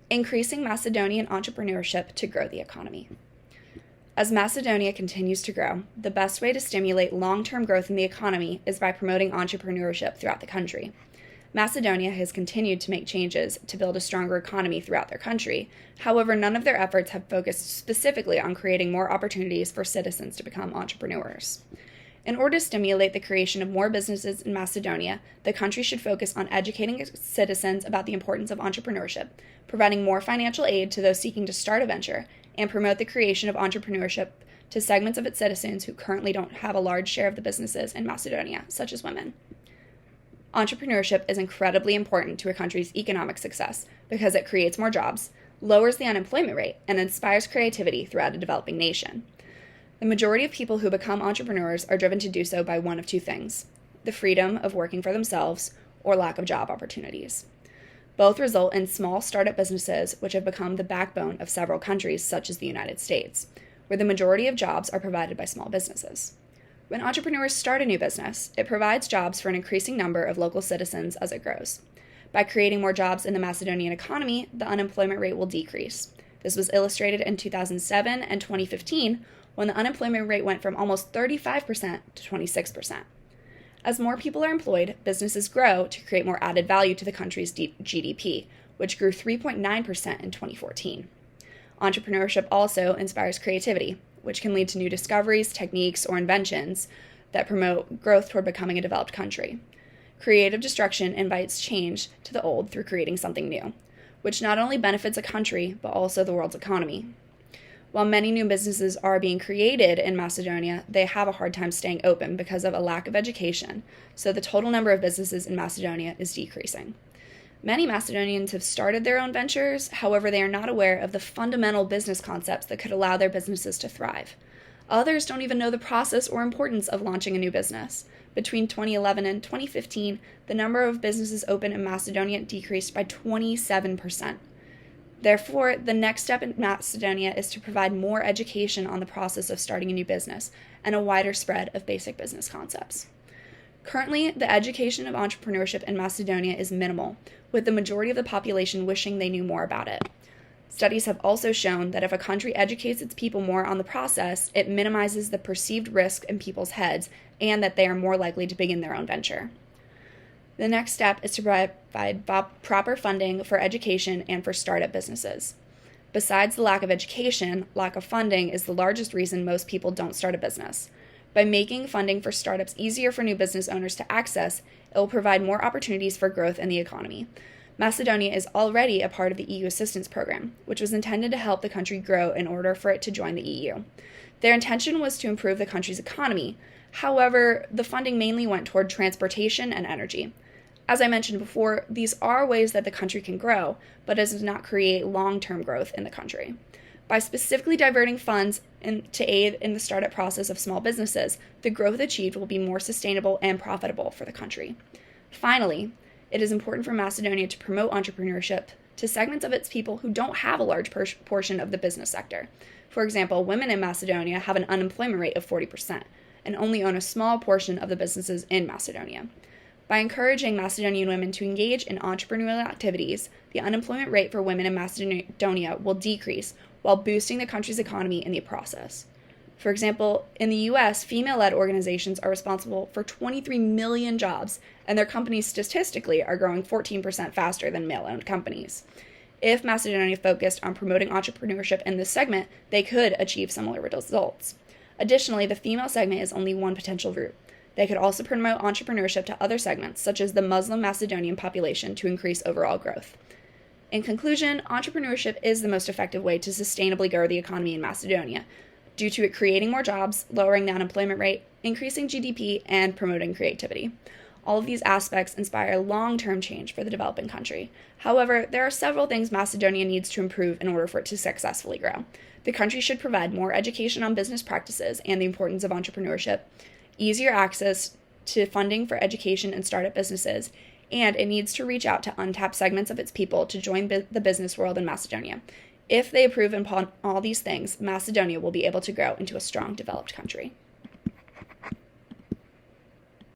Increasing Macedonian entrepreneurship to grow the economy. As Macedonia continues to grow, the best way to stimulate long-term growth in the economy is by promoting entrepreneurship throughout the country. Macedonia has continued to make changes to build a stronger economy throughout their country. However, none of their efforts have focused specifically on creating more opportunities for citizens to become entrepreneurs. In order to stimulate the creation of more businesses in Macedonia, the country should focus on educating its citizens about the importance of entrepreneurship, providing more financial aid to those seeking to start a venture, and promote the creation of entrepreneurship to segments of its citizens who currently don't have a large share of the businesses in Macedonia, such as women. Entrepreneurship is incredibly important to a country's economic success because it creates more jobs, lowers the unemployment rate, and inspires creativity throughout a developing nation. The majority of people who become entrepreneurs are driven to do so by one of two things: the freedom of working for themselves or lack of job opportunities. Both result in small startup businesses, which have become the backbone of several countries, such as the United States, where the majority of jobs are provided by small businesses. When entrepreneurs start a new business, it provides jobs for an increasing number of local citizens as it grows. By creating more jobs in the Macedonian economy, the unemployment rate will decrease. This was illustrated in 2007 and 2015, when the unemployment rate went from almost 35% to 26%. As more people are employed, businesses grow to create more added value to the country's GDP, which grew 3.9% in 2014. Entrepreneurship also inspires creativity, which can lead to new discoveries, techniques, or inventions that promote growth toward becoming a developed country. Creative destruction invites change to the old through creating something new, which not only benefits a country, but also the world's economy. While many new businesses are being created in Macedonia, they have a hard time staying open because of a lack of education, so the total number of businesses in Macedonia is decreasing. Many Macedonians have started their own ventures, however, they are not aware of the fundamental business concepts that could allow their businesses to thrive. Others don't even know the process or importance of launching a new business. Between 2011 and 2015, the number of businesses open in Macedonia decreased by 27%. Therefore, the next step in Macedonia is to provide more education on the process of starting a new business and a wider spread of basic business concepts. Currently, the education of entrepreneurship in Macedonia is minimal, with the majority of the population wishing they knew more about it. Studies have also shown that if a country educates its people more on the process, it minimizes the perceived risk in people's heads and that they are more likely to begin their own venture. The next step is to provide proper funding for education and for startup businesses. Besides the lack of education, lack of funding is the largest reason most people don't start a business. By making funding for startups easier for new business owners to access, it will provide more opportunities for growth in the economy. Macedonia is already a part of the EU assistance program, which was intended to help the country grow in order for it to join the EU. Their intention was to improve the country's economy. However, the funding mainly went toward transportation and energy. As I mentioned before, these are ways that the country can grow, but it does not create long-term growth in the country. By specifically diverting funds to aid in the startup process of small businesses, the growth achieved will be more sustainable and profitable for the country. Finally, it is important for Macedonia to promote entrepreneurship to segments of its people who don't have a large portion of the business sector. For example, women in Macedonia have an unemployment rate of 40% and only own a small portion of the businesses in Macedonia. By encouraging Macedonian women to engage in entrepreneurial activities, the unemployment rate for women in Macedonia will decrease while boosting the country's economy in the process. For example, in the U.S., female-led organizations are responsible for 23 million jobs, and their companies statistically are growing 14% faster than male-owned companies. If Macedonia focused on promoting entrepreneurship in this segment, they could achieve similar results. Additionally, the female segment is only one potential route. They could also promote entrepreneurship to other segments, such as the Muslim Macedonian population, to increase overall growth. In conclusion, entrepreneurship is the most effective way to sustainably grow the economy in Macedonia, due to it creating more jobs, lowering the unemployment rate, increasing GDP, and promoting creativity. All of these aspects inspire long-term change for the developing country. However, there are several things Macedonia needs to improve in order for it to successfully grow. The country should provide more education on business practices and the importance of entrepreneurship, easier access to funding for education and startup businesses, and it needs to reach out to untapped segments of its people to join the business world in Macedonia. If they improve upon all these things, Macedonia will be able to grow into a strong, developed country.